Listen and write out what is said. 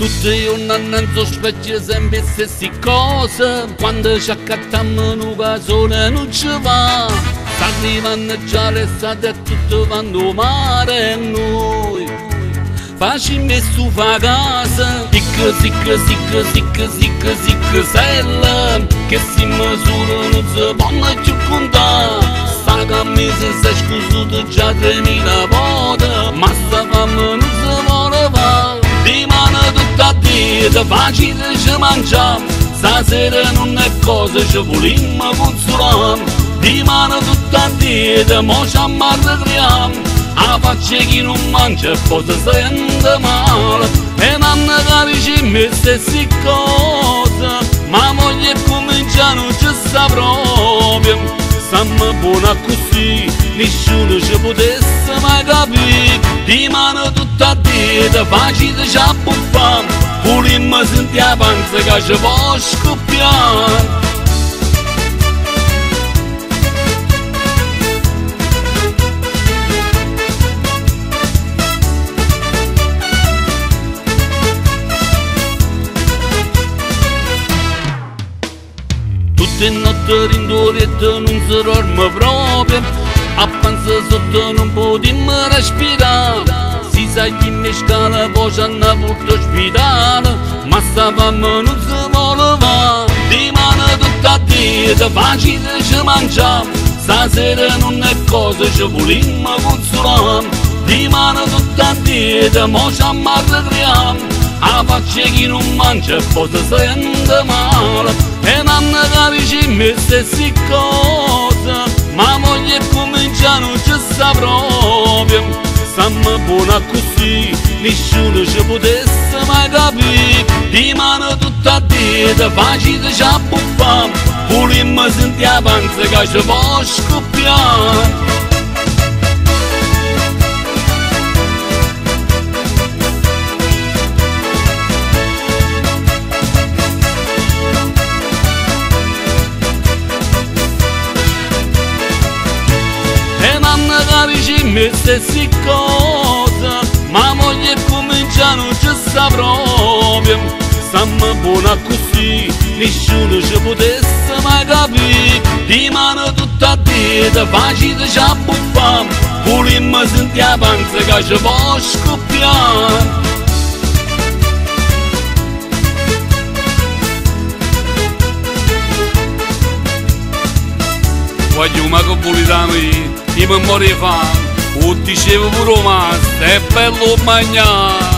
Tutte un annanzo specchio sempre stessi cose, quando ci accattiamo in occasione non ci va. Sta arrivando già l'estate e tutto vanno mare e noi facciamo su fa casa. Sicca, sicca, sicca, sicca, sicca, sicca, sella, che si misura non si può più contare. Sta camisa si è scusuta già 3000 volte, ma sta fame non si vuole fare. Di mano tutta a dita, facile ci mangiamo, stasera non è cosa, ci vogliamo consolare. Di mano tutta a dita, mo ci ammarriamo, a faccia chi non mangia e poi si sente male. E nanno cari ci mette stesse cose, ma moglie comincia non ci sta proprio. Stiamo buona così, nessuno ci potesse mai capire. Di mano tutta a dita, facile ci abbuffam, volimmo sentire la panza che ci può scoppiare. Tutte notte rindoriette non si dorme proprio, a panza sotto non potremmo respirare. Si sa chi mi scala poi ci hanno portato all'ospedale, ma sta fame non si vuole fare. Di mano tutta a dita, facile ci mangiamo, stasera non è cosa, ci vogliamo consolare. Di mano tutta a dita, mo ci ammarriamo, a faccia chi non mangia e poi si sente male. E nanno cari ci mette stesse cose, ma moglie comincia non ci sta proprio. Stiamo buona così, nessuno ci potesse mai capire. Di mano tutta a dita, facile ci abbuffam, volimmo sentire la panza che ci può scoppiare. Cari ci mette stesse cose, ma moglie comincia non ci sta proprio. Stiamo buona così, nessuno ci potesse mai capire. Di mano tutta a dita, facile ci abbuffam, volimmo sentire la panza che ci può scoppiare. Voglio ma che volete io, di memoria fa, o dicevo pure ma è bello mangiare.